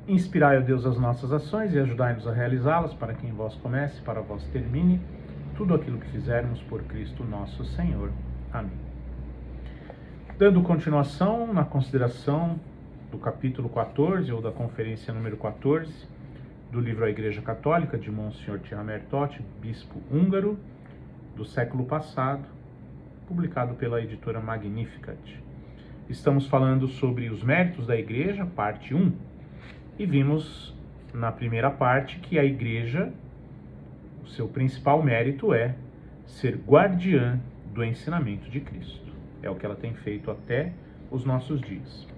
Inspirai, ó Deus, as nossas ações e ajudai-nos a realizá-las, para que em vós comece, para vós termine, tudo aquilo que fizermos por Cristo nosso Senhor. Amém. Dando continuação na consideração do capítulo 14, ou da conferência número 14, do livro A Igreja Católica, de Monsenhor Tihamer Todt, bispo húngaro, do século passado, publicado pela editora Magnificat. Estamos falando sobre os méritos da Igreja, parte 1, e vimos na primeira parte que a Igreja, o seu principal mérito é ser guardiã do ensinamento de Cristo. É o que ela tem feito até os nossos dias.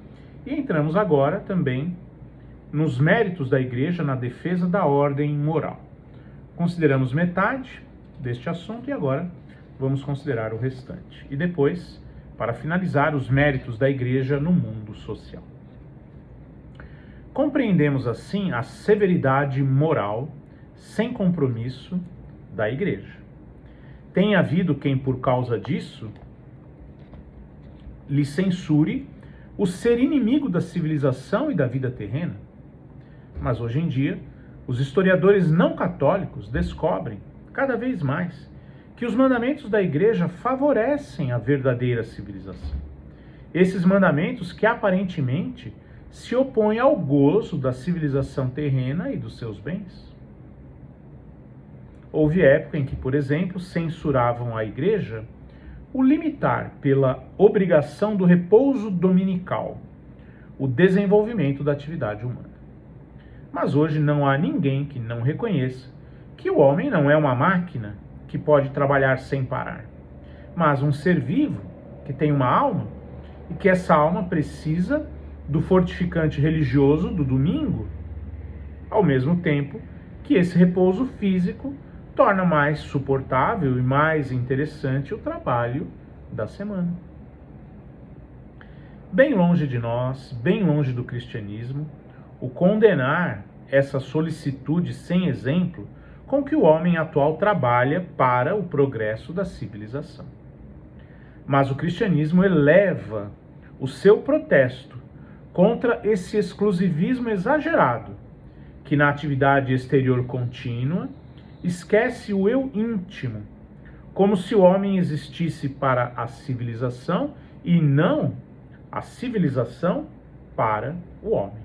E entramos agora também nos méritos da Igreja na defesa da ordem moral. Consideramos metade deste assunto e agora vamos considerar o restante. E depois, para finalizar, os méritos da Igreja no mundo social. Compreendemos assim a severidade moral, sem compromisso, da Igreja. Tem havido quem, por causa disso, lhe censure o ser inimigo da civilização e da vida terrena. Mas hoje em dia, os historiadores não católicos descobrem, cada vez mais, que os mandamentos da Igreja favorecem a verdadeira civilização. Esses mandamentos que aparentemente se opõem ao gozo da civilização terrena e dos seus bens. Houve época em que, por exemplo, censuravam a Igreja o limitar pela obrigação do repouso dominical o desenvolvimento da atividade humana. Mas hoje não há ninguém que não reconheça que o homem não é uma máquina que pode trabalhar sem parar, mas um ser vivo que tem uma alma e que essa alma precisa do fortificante religioso do domingo, ao mesmo tempo que esse repouso físico torna mais suportável e mais interessante o trabalho da semana. Bem longe de nós, bem longe do cristianismo, o condenar essa solicitude sem exemplo com que o homem atual trabalha para o progresso da civilização. Mas o cristianismo eleva o seu protesto contra esse exclusivismo exagerado, que na atividade exterior contínua esquece o eu íntimo, como se o homem existisse para a civilização e não a civilização para o homem.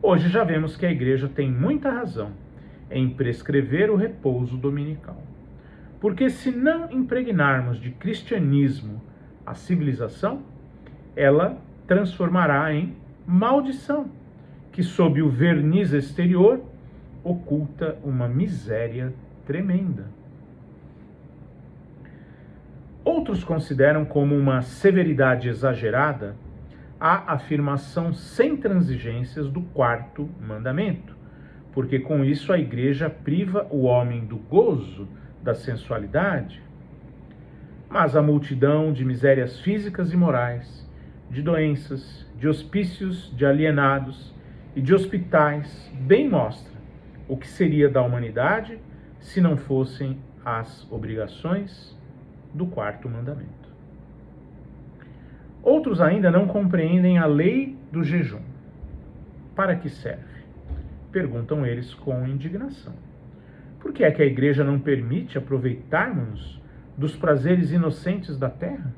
Hoje já vemos que a Igreja tem muita razão em prescrever o repouso dominical. Porque se não impregnarmos de cristianismo a civilização, ela transformará em maldição, que sob o verniz exterior oculta uma miséria tremenda. Outros consideram como uma severidade exagerada a afirmação sem transigências do quarto mandamento, porque com isso a Igreja priva o homem do gozo da sensualidade. Mas a multidão de misérias físicas e morais, de doenças, de hospícios de alienados e de hospitais bem mostra o que seria da humanidade se não fossem as obrigações do quarto mandamento. Outros ainda não compreendem a lei do jejum. Para que serve? Perguntam eles com indignação. Por que é que a Igreja não permite aproveitarmos dos prazeres inocentes da terra?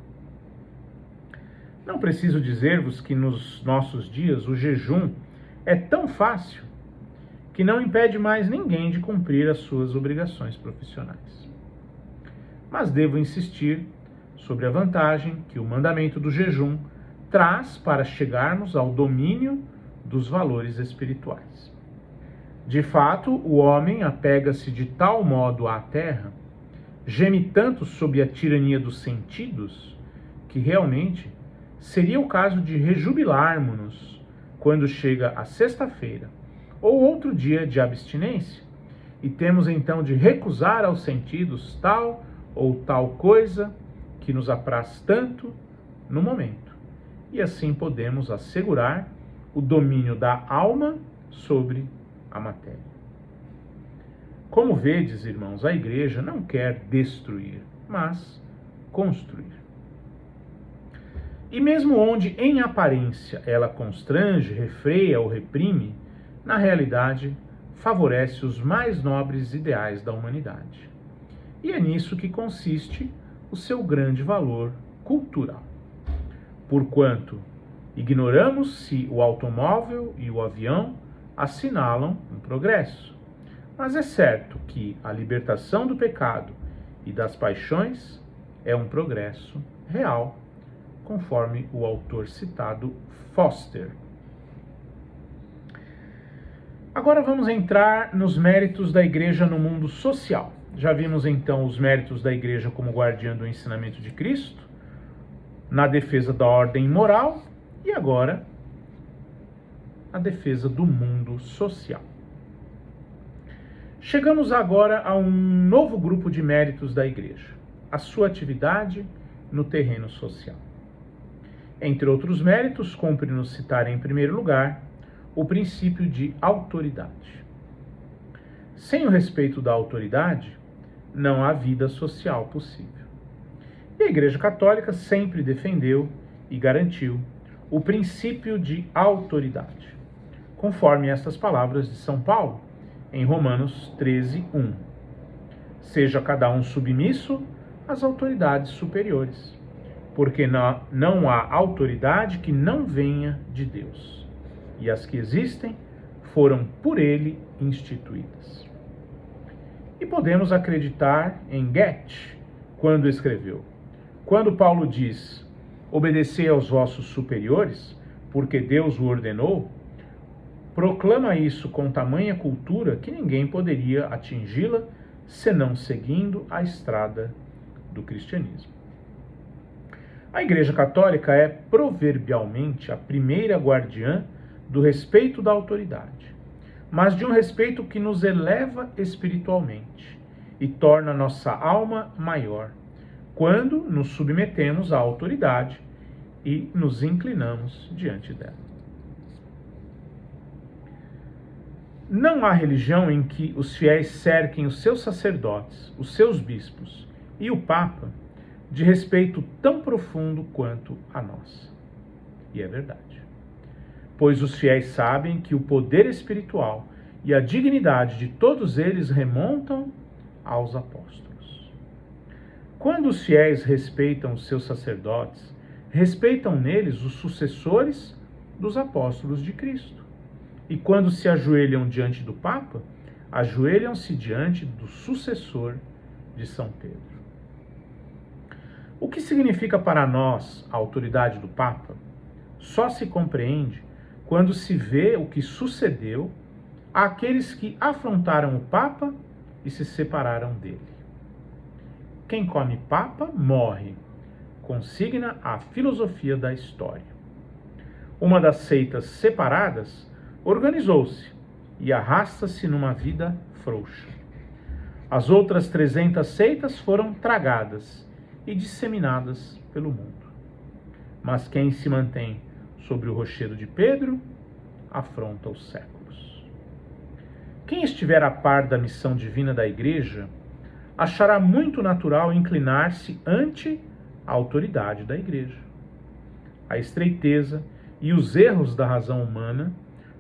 Não preciso dizer-vos que nos nossos dias o jejum é tão fácil que não impede mais ninguém de cumprir as suas obrigações profissionais. Mas devo insistir sobre a vantagem que o mandamento do jejum traz para chegarmos ao domínio dos valores espirituais. De fato, o homem apega-se de tal modo à terra, geme tanto sob a tirania dos sentidos, que realmente seria o caso de rejubilarmos-nos quando chega a sexta-feira ou outro dia de abstinência, e temos então de recusar aos sentidos tal ou tal coisa que nos apraz tanto no momento. E assim podemos assegurar o domínio da alma sobre a matéria. Como vedes, irmãos, a Igreja não quer destruir, mas construir. E mesmo onde, em aparência, ela constrange, refreia ou reprime, na realidade, favorece os mais nobres ideais da humanidade. E é nisso que consiste o seu grande valor cultural. Porquanto ignoramos se o automóvel e o avião assinalam um progresso. Mas é certo que a libertação do pecado e das paixões é um progresso real, conforme o autor citado Foster. Agora vamos entrar nos méritos da Igreja no mundo social. Já vimos então os méritos da Igreja como guardiã do ensinamento de Cristo, na defesa da ordem moral e agora a defesa do mundo social. Chegamos agora a um novo grupo de méritos da Igreja, a sua atividade no terreno social. Entre outros méritos, cumpre-nos citar em primeiro lugar o princípio de autoridade. Sem o respeito da autoridade, não há vida social possível. E a Igreja Católica sempre defendeu e garantiu o princípio de autoridade, conforme estas palavras de São Paulo, em Romanos 13:1. Seja cada um submisso às autoridades superiores, porque não há autoridade que não venha de Deus, e as que existem foram por ele instituídas. E podemos acreditar em Goethe, quando escreveu: quando Paulo diz, obedecei aos vossos superiores, porque Deus o ordenou, proclama isso com tamanha cultura que ninguém poderia atingi-la senão seguindo a estrada do cristianismo. A Igreja Católica é proverbialmente a primeira guardiã do respeito da autoridade, mas de um respeito que nos eleva espiritualmente e torna nossa alma maior, quando nos submetemos à autoridade e nos inclinamos diante dela. Não há religião em que os fiéis cerquem os seus sacerdotes, os seus bispos e o Papa de respeito tão profundo quanto a nossa. E é verdade. Pois os fiéis sabem que o poder espiritual e a dignidade de todos eles remontam aos apóstolos. Quando os fiéis respeitam os seus sacerdotes, respeitam neles os sucessores dos apóstolos de Cristo. E quando se ajoelham diante do Papa, ajoelham-se diante do sucessor de São Pedro. O que significa para nós a autoridade do Papa só se compreende quando se vê o que sucedeu àqueles que afrontaram o Papa e se separaram dele. Quem come papa morre, consigna a filosofia da história. Uma das seitas separadas organizou-se e arrasta-se numa vida frouxa. As outras 300 seitas foram tragadas e disseminadas pelo mundo. Mas quem se mantém sobre o rochedo de Pedro afronta os séculos. Quem estiver a par da missão divina da Igreja achará muito natural inclinar-se ante a autoridade da Igreja. A estreiteza e os erros da razão humana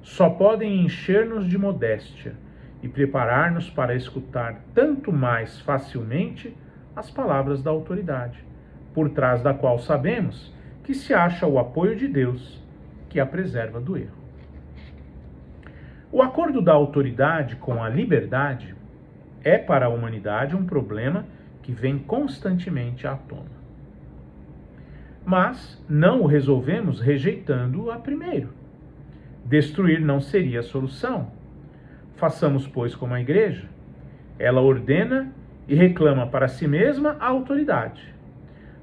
só podem encher-nos de modéstia e preparar-nos para escutar tanto mais facilmente as palavras da autoridade, por trás da qual sabemos que se acha o apoio de Deus, que a preserva do erro. O acordo da autoridade com a liberdade é para a humanidade um problema que vem constantemente à tona. Mas não o resolvemos rejeitando-o a primeiro. Destruir não seria a solução. Façamos, pois, como a Igreja. Ela ordena e reclama para si mesma a autoridade.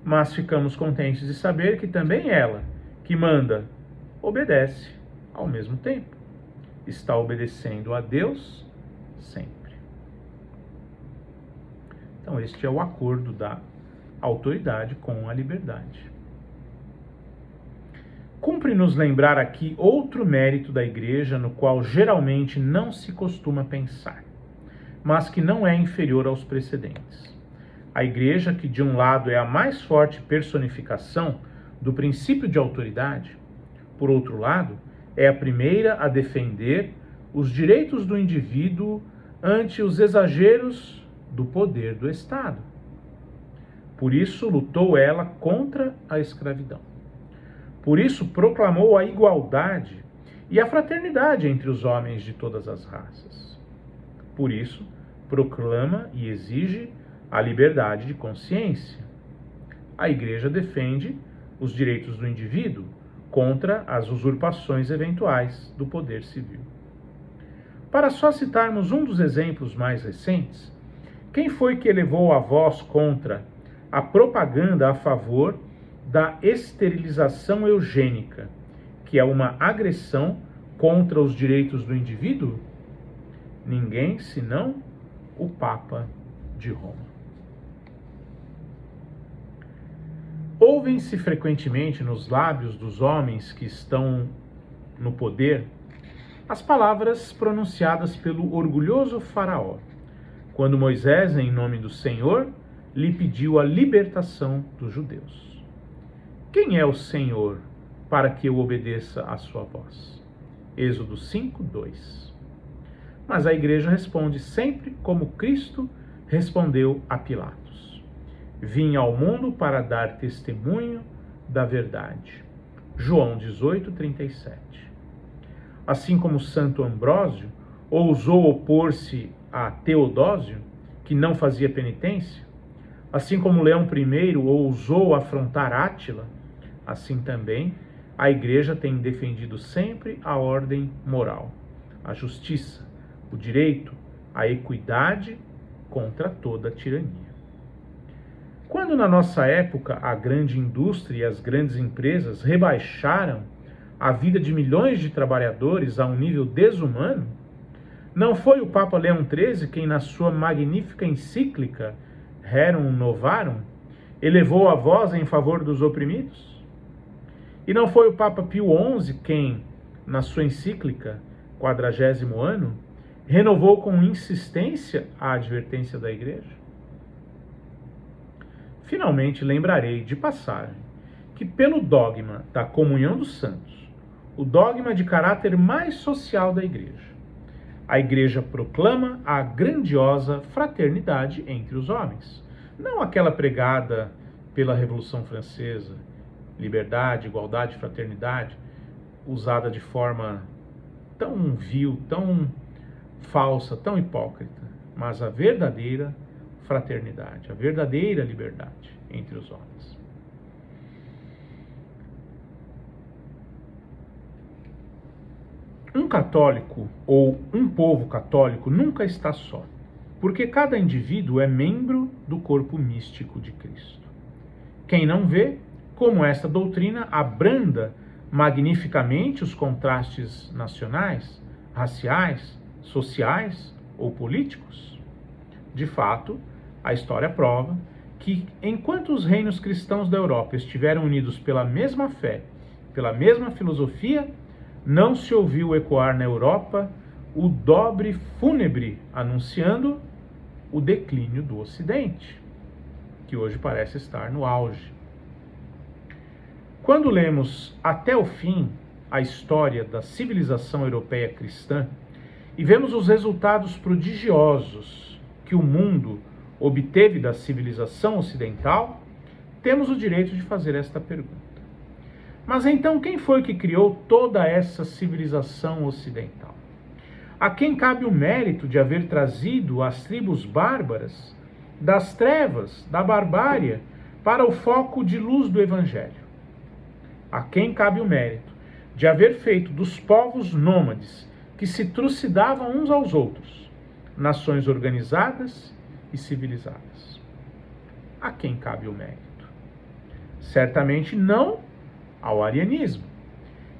Mas ficamos contentes de saber que também ela, que manda, obedece ao mesmo tempo. Está obedecendo a Deus sempre. Então, este é o acordo da autoridade com a liberdade. Cumpre-nos lembrar aqui outro mérito da Igreja no qual geralmente não se costuma pensar, mas que não é inferior aos precedentes. A Igreja, que de um lado é a mais forte personificação do princípio de autoridade, por outro lado, é a primeira a defender os direitos do indivíduo ante os exageros do poder do Estado. Por isso lutou ela contra a escravidão. Por isso proclamou a igualdade e a fraternidade entre os homens de todas as raças. Por isso proclama e exige a liberdade de consciência. A Igreja defende os direitos do indivíduo contra as usurpações eventuais do poder civil. Para só citarmos um dos exemplos mais recentes, quem foi que elevou a voz contra a propaganda a favor da esterilização eugênica, que é uma agressão contra os direitos do indivíduo? Ninguém senão o Papa de Roma. Ouvem-se frequentemente nos lábios dos homens que estão no poder as palavras pronunciadas pelo orgulhoso Faraó, quando Moisés, em nome do Senhor, lhe pediu a libertação dos judeus. Quem é o Senhor para que eu obedeça à sua voz? Êxodo 5:2. Mas a Igreja responde sempre como Cristo respondeu a Pilatos: vim ao mundo para dar testemunho da verdade. João 18:37. Assim como Santo Ambrósio ousou opor-se a Teodósio, que não fazia penitência, assim como Leão I ousou afrontar Átila, assim também a Igreja tem defendido sempre a ordem moral, a justiça, o direito, a equidade contra toda a tirania. Quando na nossa época a grande indústria e as grandes empresas rebaixaram a vida de milhões de trabalhadores a um nível desumano, não foi o Papa Leão XIII quem, na sua magnífica encíclica Rerum Novarum, elevou a voz em favor dos oprimidos? E não foi o Papa Pio XI quem, na sua encíclica 40º Ano, renovou com insistência a advertência da Igreja? Finalmente lembrarei de passagem que, pelo dogma da comunhão dos santos, o dogma de caráter mais social da Igreja, a Igreja proclama a grandiosa fraternidade entre os homens, não aquela pregada pela Revolução Francesa, liberdade, igualdade, fraternidade, usada de forma tão vil, tão falsa, tão hipócrita, mas a verdadeira fraternidade, a verdadeira liberdade entre os homens. Um católico ou um povo católico nunca está só, porque cada indivíduo é membro do corpo místico de Cristo. Quem não vê como esta doutrina abranda magnificamente os contrastes nacionais, raciais, sociais ou políticos? De fato, a história prova que, enquanto os reinos cristãos da Europa estiveram unidos pela mesma fé, pela mesma filosofia, não se ouviu ecoar na Europa o dobre fúnebre anunciando o declínio do Ocidente, que hoje parece estar no auge. Quando lemos até o fim a história da civilização europeia cristã e vemos os resultados prodigiosos que o mundo obteve da civilização ocidental, temos o direito de fazer esta pergunta: mas então quem foi que criou toda essa civilização ocidental? A quem cabe o mérito de haver trazido as tribos bárbaras das trevas, da barbárie, para o foco de luz do Evangelho? A quem cabe o mérito de haver feito dos povos nômades que se trucidavam uns aos outros nações organizadas e civilizadas? A quem cabe o mérito? Certamente não ao arianismo,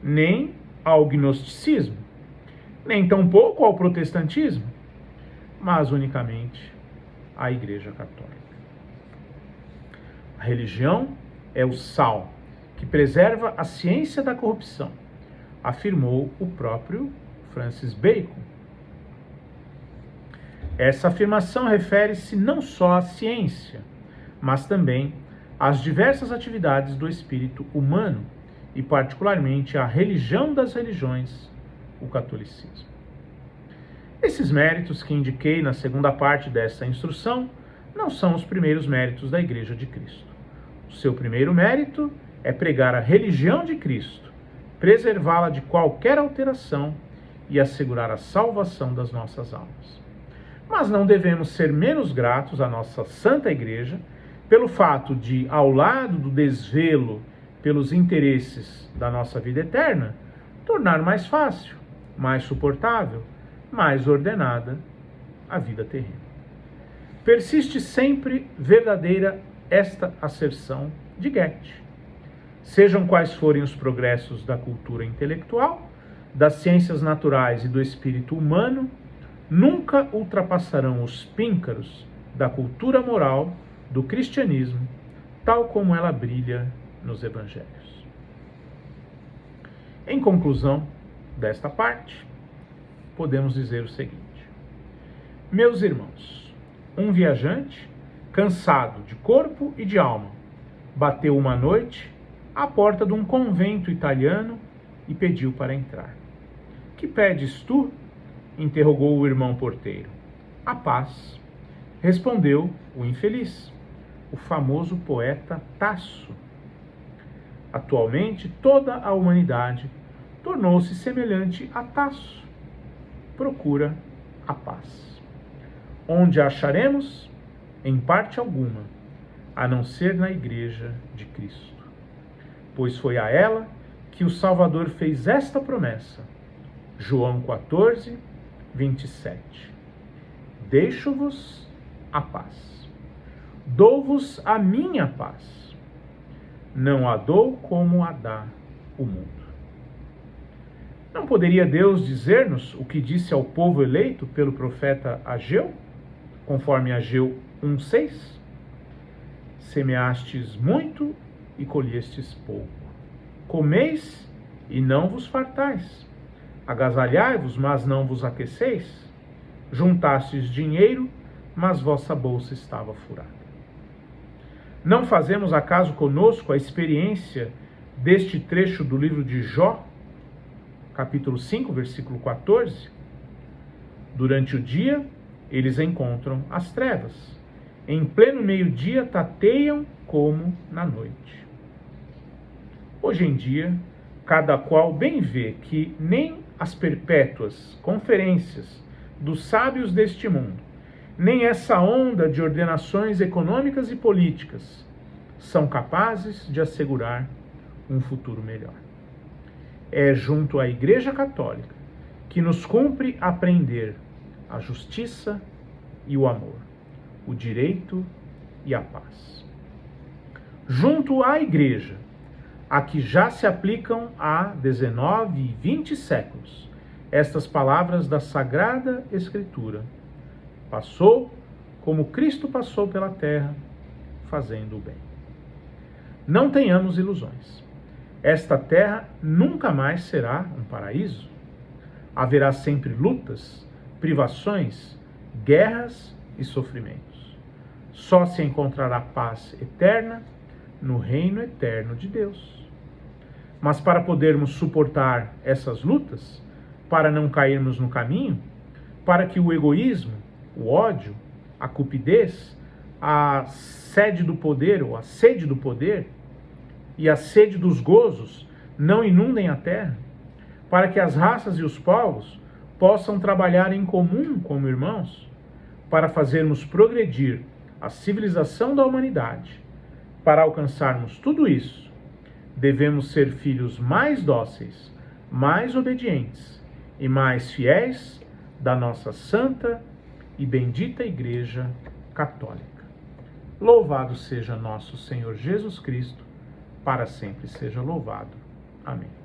nem ao gnosticismo, nem tampouco ao protestantismo, mas unicamente à Igreja Católica. A religião é o sal que preserva a ciência da corrupção, afirmou o próprio Francis Bacon. Essa afirmação refere-se não só à ciência, mas também às diversas atividades do espírito humano e particularmente à religião das religiões, o catolicismo. Esses méritos que indiquei na segunda parte desta instrução não são os primeiros méritos da Igreja de Cristo. O seu primeiro mérito é pregar a religião de Cristo, preservá-la de qualquer alteração e assegurar a salvação das nossas almas. Mas não devemos ser menos gratos à nossa Santa Igreja pelo fato de, ao lado do desvelo pelos interesses da nossa vida eterna, tornar mais fácil, mais suportável, mais ordenada a vida terrena. Persiste sempre verdadeira esta asserção de Goethe. Sejam quais forem os progressos da cultura intelectual, das ciências naturais e do espírito humano, nunca ultrapassarão os píncaros da cultura moral do cristianismo, tal como ela brilha nos evangelhos. Em conclusão desta parte, podemos dizer o seguinte: meus irmãos, um viajante, cansado de corpo e de alma, bateu uma noite à porta de um convento italiano e pediu para entrar. Que pedes tu? Interrogou o irmão porteiro. A paz, respondeu o infeliz, o famoso poeta Tasso. Atualmente, toda a humanidade tornou-se semelhante a Tasso. Procura a paz. Onde a acharemos? Em parte alguma, a não ser na Igreja de Cristo. Pois foi a ela que o Salvador fez esta promessa. João 14, 27. Deixo-vos a paz. Dou-vos a minha paz. Não a dou como a dá o mundo. Não poderia Deus dizer-nos o que disse ao povo eleito pelo profeta Ageu, conforme Ageu 1,6? Semeastes muito e colhestes pouco. Comeis e não vos fartais. Agasalhai-vos, mas não vos aqueceis. Juntastes dinheiro, mas vossa bolsa estava furada. Não fazemos acaso conosco a experiência deste trecho do livro de Jó, capítulo 5, versículo 14? Durante o dia, eles encontram as trevas. Em pleno meio-dia, tateiam como na noite. Hoje em dia, cada qual bem vê que nem as perpétuas conferências dos sábios deste mundo, nem essa onda de ordenações econômicas e políticas são capazes de assegurar um futuro melhor. É junto à Igreja Católica que nos cumpre aprender a justiça e o amor, o direito e a paz. Junto à Igreja, a que já se aplicam há 19 e 20 séculos estas palavras da Sagrada Escritura. Passou como Cristo passou pela terra, fazendo o bem. Não tenhamos ilusões. Esta terra nunca mais será um paraíso. Haverá sempre lutas, privações, guerras e sofrimentos. Só se encontrará paz eterna no reino eterno de Deus. Mas para podermos suportar essas lutas, para não cairmos no caminho, para que o egoísmo, o ódio, a cupidez, a sede do poder ou a sede do poder e a sede dos gozos não inundem a terra, para que as raças e os povos possam trabalhar em comum como irmãos, para fazermos progredir a civilização da humanidade. Para alcançarmos tudo isso, devemos ser filhos mais dóceis, mais obedientes e mais fiéis da nossa santa e bendita Igreja Católica. Louvado seja nosso Senhor Jesus Cristo, para sempre seja louvado. Amém.